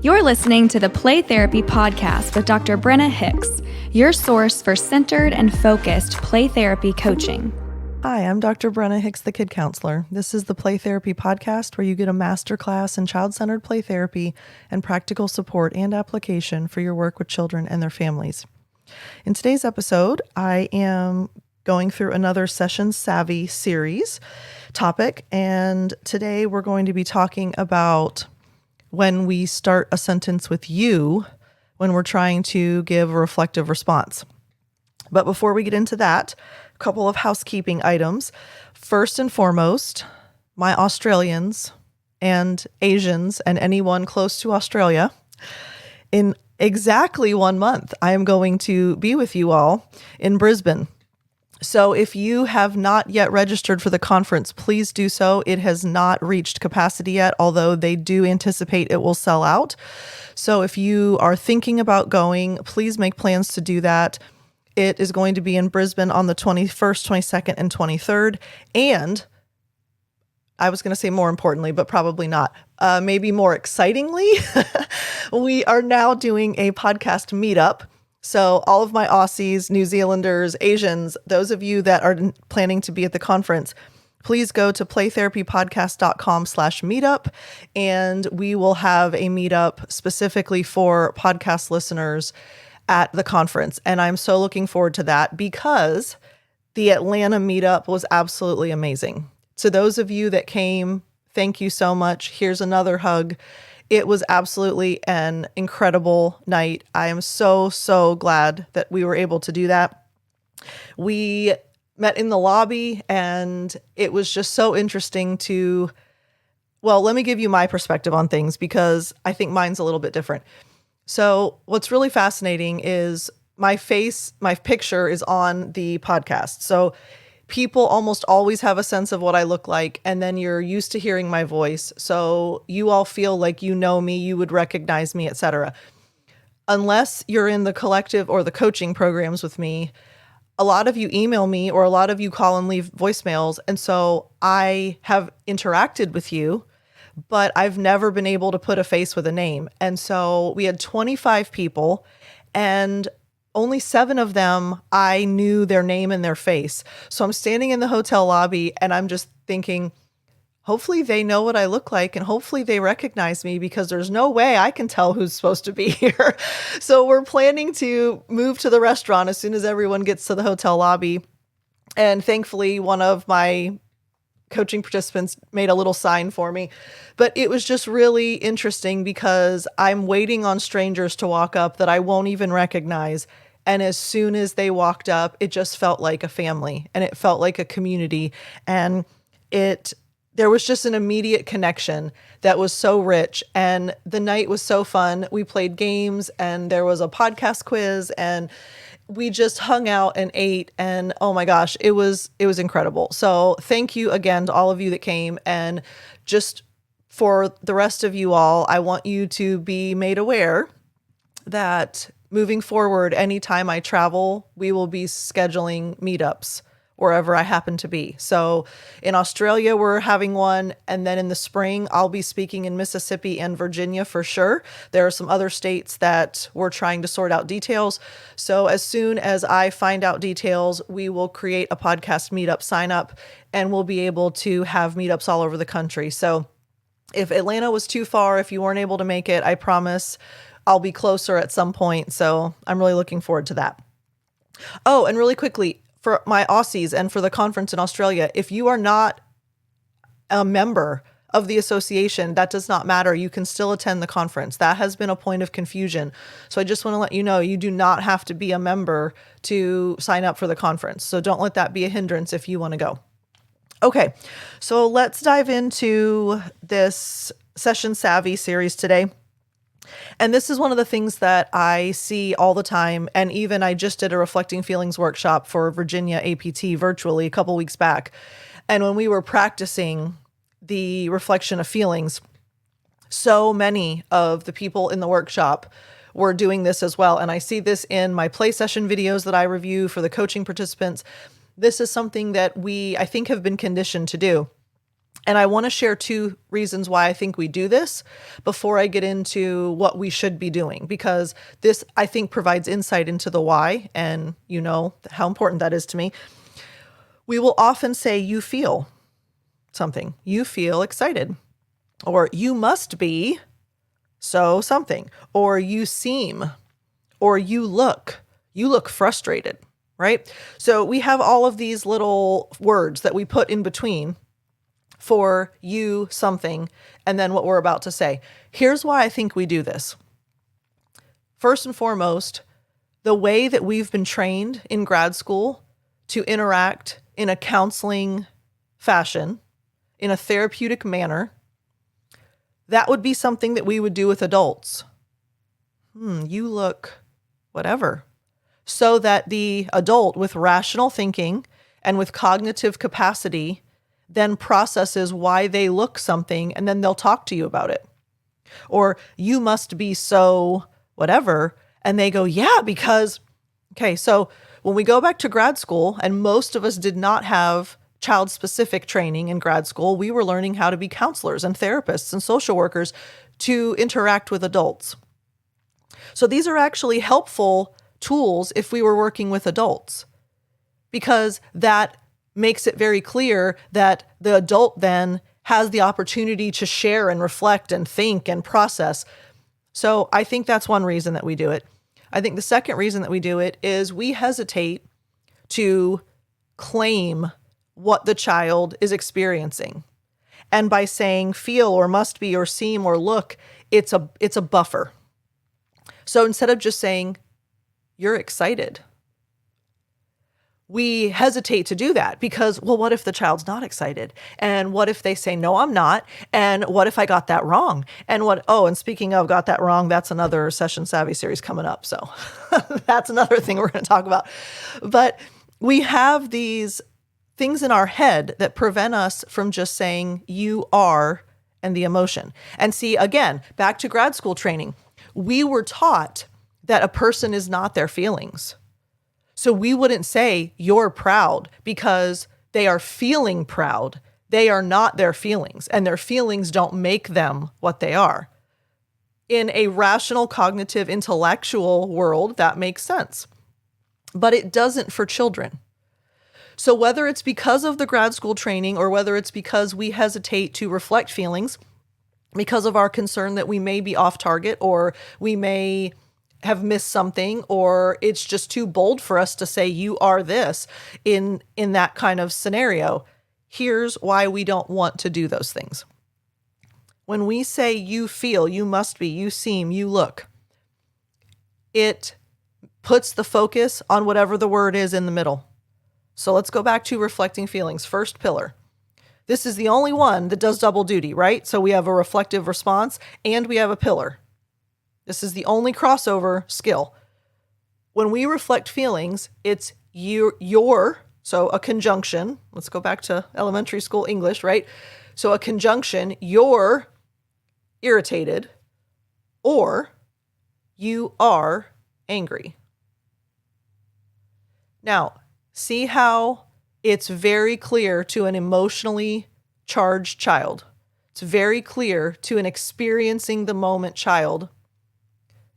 You're listening to the Play Therapy Podcast with Dr. Brenna Hicks, your source for centered and focused play therapy coaching. Hi, I'm Dr. Brenna Hicks, the Kid Counselor. This is the Play Therapy Podcast where you get a masterclass in child-centered play therapy and practical support and application for your work with children and their families. In today's episode, I am going through another Session Savvy series topic, and today we're going to be talking about when we start a sentence with you when we're trying to give a reflective response. But before we get into that, a couple of housekeeping items. First and foremost, my Australians and Asians and anyone close to Australia, in exactly 1 month, I am going to be with you all in Brisbane. So if you have not yet registered for the conference, please do so. It has not reached capacity yet, although they do anticipate it will sell out. So if you are thinking about going, please make plans to do that. It is going to be in Brisbane on the 21st, 22nd, and 23rd. And I was going to say more importantly, but probably not. Maybe more excitingly, we are now doing a podcast meetup. So all of my Aussies, New Zealanders, Asians, those of you that are planning to be at the conference, please go to playtherapypodcast.com/meetup, and we will have a meetup specifically for podcast listeners at the conference. And I'm so looking forward to that because the Atlanta meetup was absolutely amazing. To those of you that came, thank you so much. Here's another hug. It was absolutely an incredible night. I am so glad that we were able to do that. We met in the lobby, and it was just so interesting to, well, let me give you my perspective on things because I think mine's a little bit different. So what's really fascinating is my picture is on the podcast. So people almost always have a sense of what I look like, and then you're used to hearing my voice. So you all feel like you know me, you would recognize me, etc. Unless you're in the collective or the coaching programs with me, a lot of you email me or a lot of you call and leave voicemails. And so I have interacted with you, but I've never been able to put a face with a name. And so we had 25 people, and only 7 of them, I knew their name and their face. So I'm standing in the hotel lobby and I'm just thinking, hopefully they know what I look like and hopefully they recognize me because there's no way I can tell who's supposed to be here. So we're planning to move to the restaurant as soon as everyone gets to the hotel lobby. And thankfully, one of my coaching participants made a little sign for me. But it was just really interesting because I'm waiting on strangers to walk up that I won't even recognize. And as soon as they walked up, it just felt like a family and it felt like a community. And there was just an immediate connection that was so rich. And the night was so fun. We played games and there was a podcast quiz and we just hung out and ate. And oh my gosh, it was incredible. So thank you again to all of you that came. And just for the rest of you all, I want you to be made aware that moving forward, anytime I travel, we will be scheduling meetups wherever I happen to be. So in Australia, we're having one. And then in the spring, I'll be speaking in Mississippi and Virginia for sure. There are some other states that we're trying to sort out details. So as soon as I find out details, we will create a podcast meetup sign up and we'll be able to have meetups all over the country. So if Atlanta was too far, if you weren't able to make it, I promise I'll be closer at some point. So I'm really looking forward to that. Oh, and really quickly, for my Aussies and for the conference in Australia, if you are not a member of the association, that does not matter. You can still attend the conference. That has been a point of confusion. So I just want to let you know, you do not have to be a member to sign up for the conference. So don't let that be a hindrance if you want to go. Okay, so let's dive into this Session Savvy series today. And this is one of the things that I see all the time. And even I just did a Reflecting Feelings workshop for Virginia APT virtually a couple weeks back. And when we were practicing the reflection of feelings, so many of the people in the workshop were doing this as well. And I see this in my play session videos that I review for the coaching participants. This is something that we, I think, have been conditioned to do. And I want to share 2 reasons why I think we do this before I get into what we should be doing, because this, I think, provides insight into the why, and you know how important that is to me. We will often say, you feel something, you feel excited, or you must be so something, or you seem, or you look frustrated, right? So we have all of these little words that we put in between for you something and then what we're about to say. Here's why I think we do this. First and foremost, the way that we've been trained in grad school to interact in a counseling fashion, in a therapeutic manner, that would be something that we would do with adults. You look whatever. So that the adult with rational thinking and with cognitive capacity then processes why they look something, and then they'll talk to you about it. Or you must be so whatever. And they go, yeah, because, okay, so when we go back to grad school, and most of us did not have child-specific training in grad school, we were learning how to be counselors and therapists and social workers to interact with adults. So these are actually helpful tools if we were working with adults, because that makes it very clear that the adult then has the opportunity to share and reflect and think and process. So I think that's one reason that we do it. I think the second reason that we do it is we hesitate to claim what the child is experiencing. And by saying feel or must be or seem or look, it's a buffer. So instead of just saying, you're excited, we hesitate to do that because, well, what if the child's not excited? And what if they say, no, I'm not? And what if I got that wrong? And and speaking of got that wrong, that's another Session Savvy series coming up. So that's another thing we're going to talk about. But we have these things in our head that prevent us from just saying you are and the emotion. And see, again, back to grad school training, we were taught that a person is not their feelings. So we wouldn't say you're proud because they are feeling proud. They are not their feelings, and their feelings don't make them what they are. In a rational, cognitive, intellectual world, that makes sense. But it doesn't for children. So whether it's because of the grad school training or whether it's because we hesitate to reflect feelings because of our concern that we may be off target or we may have missed something, or it's just too bold for us to say you are this in that kind of scenario, here's why we don't want to do those things. When we say you feel, you must be, you seem, you look, it puts the focus on whatever the word is in the middle. So let's go back to reflecting feelings. First pillar. This is the only one that does double duty, right? So we have a reflective response and we have a pillar. This is the only crossover skill. When we reflect feelings, it's your, so a conjunction. Let's go back to elementary school English, right? So a conjunction, you're irritated or you are angry. Now, see how it's very clear to an emotionally charged child. It's very clear to an experiencing the moment child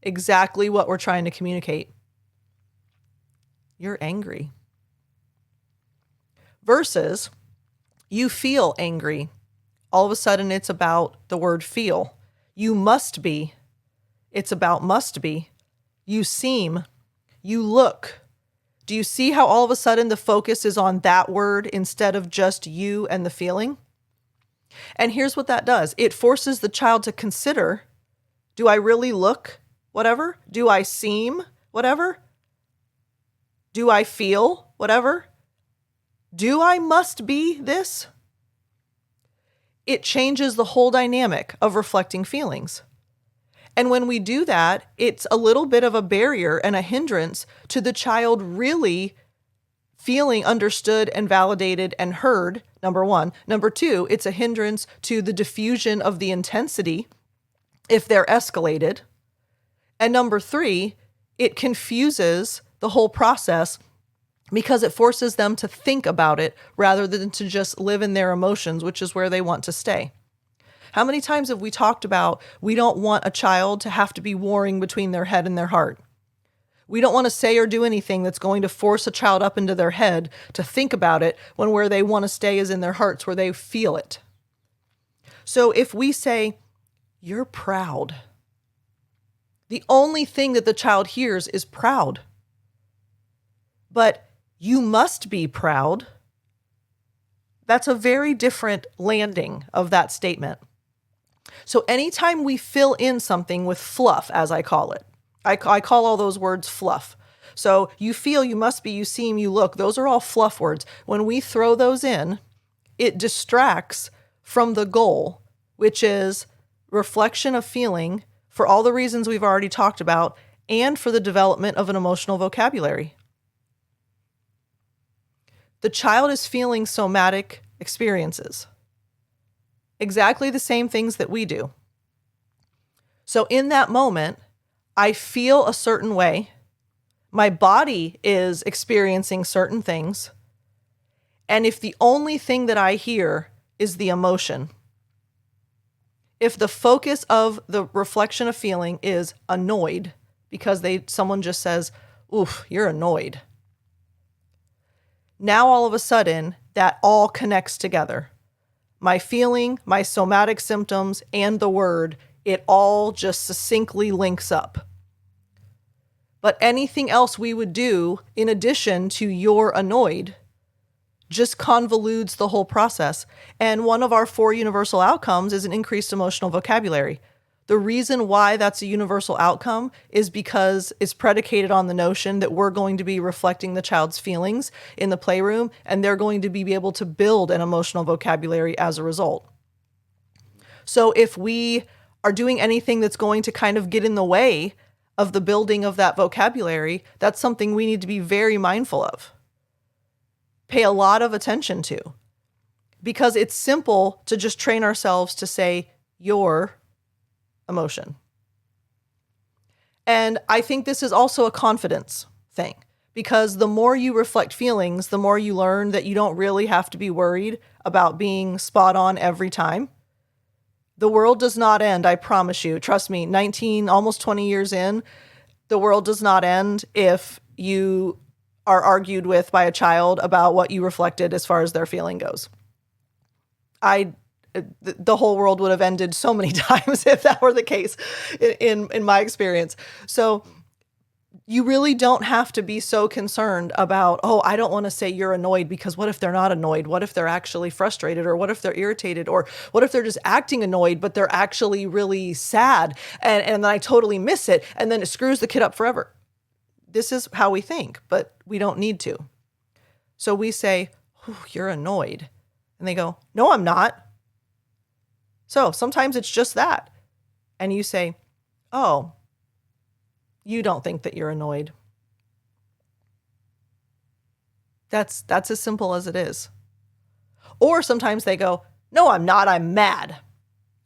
exactly what we're trying to communicate. You're angry. Versus you feel angry. All of a sudden it's about the word feel. You must be. It's about must be. You seem. You look. Do you see how all of a sudden the focus is on that word instead of just you and the feeling? And here's what that does. It forces the child to consider, do I really look whatever? Do I seem whatever? Do I feel whatever? Do I must be this? It changes the whole dynamic of reflecting feelings. And when we do that, it's a little bit of a barrier and a hindrance to the child really feeling understood and validated and heard, number one. Number two, it's a hindrance to the diffusion of the intensity if they're escalated. And number three, it confuses the whole process because it forces them to think about it rather than to just live in their emotions, which is where they want to stay. How many times have we talked about we don't want a child to have to be warring between their head and their heart? We don't want to say or do anything that's going to force a child up into their head to think about it when where they want to stay is in their hearts, where they feel it. So if we say, "You're proud," the only thing that the child hears is proud. But "you must be proud," that's a very different landing of that statement. So anytime we fill in something with fluff, as I call it, I call all those words fluff. So you feel, you must be, you seem, you look, those are all fluff words. When we throw those in, it distracts from the goal, which is reflection of feeling for all the reasons we've already talked about and for the development of an emotional vocabulary. The child is feeling somatic experiences, exactly the same things that we do. So in that moment, I feel a certain way. My body is experiencing certain things. And if the only thing that I hear is the emotion, if the focus of the reflection of feeling is annoyed because someone just says, "Oof, you're annoyed," now all of a sudden that all connects together. My feeling, my somatic symptoms, and the word, it all just succinctly links up. But anything else we would do in addition to "you're annoyed" just convolutes the whole process. And one of our 4 universal outcomes is an increased emotional vocabulary. The reason why that's a universal outcome is because it's predicated on the notion that we're going to be reflecting the child's feelings in the playroom, and they're going to be able to build an emotional vocabulary as a result. So if we are doing anything that's going to kind of get in the way of the building of that vocabulary, that's something we need to be very mindful of. Pay a lot of attention to, because it's simple to just train ourselves to say "your emotion." And I think this is also a confidence thing, because the more you reflect feelings, the more you learn that you don't really have to be worried about being spot on every time. The world does not end, I promise you. Trust me, 19, almost 20 years in, the world does not end if you are argued with by a child about what you reflected as far as their feeling goes. The whole world would have ended so many times if that were the case in my experience. So you really don't have to be so concerned about, "Oh, I don't want to say you're annoyed because what if they're not annoyed? What if they're actually frustrated? Or what if they're irritated? Or what if they're just acting annoyed, but they're actually really sad and then I totally miss it and then it screws the kid up forever." This is how we think, but we don't need to. So we say, "You're annoyed." And they go, "No, I'm not." So sometimes it's just that. And you say, "Oh, you don't think that you're annoyed." That's as simple as it is. Or sometimes they go, "No, I'm not, I'm mad."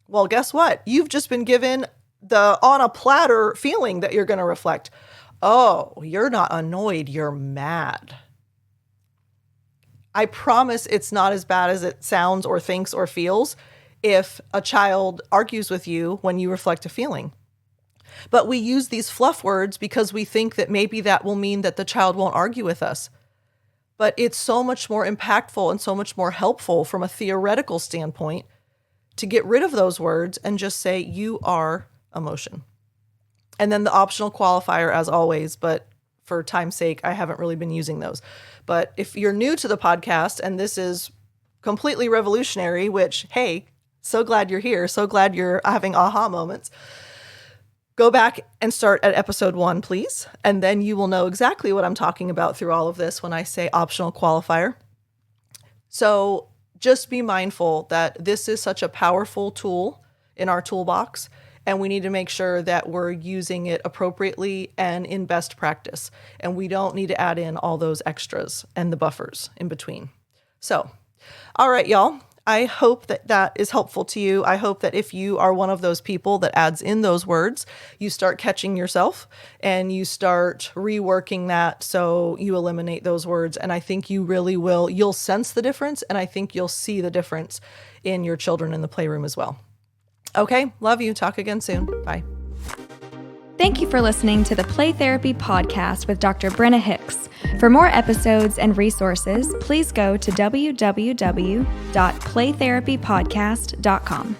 Well, guess what? You've just been given the on a platter feeling that you're going to reflect. Oh, you're not annoyed, you're mad. I promise it's not as bad as it sounds or thinks or feels if a child argues with you when you reflect a feeling. But we use these fluff words because we think that maybe that will mean that the child won't argue with us. But it's so much more impactful and so much more helpful from a theoretical standpoint to get rid of those words and just say, "You are emotion." And then the optional qualifier, as always, but for time's sake, I haven't really been using those. But if you're new to the podcast and this is completely revolutionary, which, hey, so glad you're here, so glad you're having aha moments, go back and start at episode 1, please. And then you will know exactly what I'm talking about through all of this when I say optional qualifier. So just be mindful that this is such a powerful tool in our toolbox, and we need to make sure that we're using it appropriately and in best practice. And we don't need to add in all those extras and the buffers in between. So, all right, y'all. I hope that that is helpful to you. I hope that if you are one of those people that adds in those words, you start catching yourself and you start reworking that so you eliminate those words. And I think you really will. You'll sense the difference, and I think you'll see the difference in your children in the playroom as well. Okay, love you. Talk again soon. Bye. Thank you for listening to the Play Therapy Podcast with Dr. Brenna Hicks. For more episodes and resources, please go to www.playtherapypodcast.com.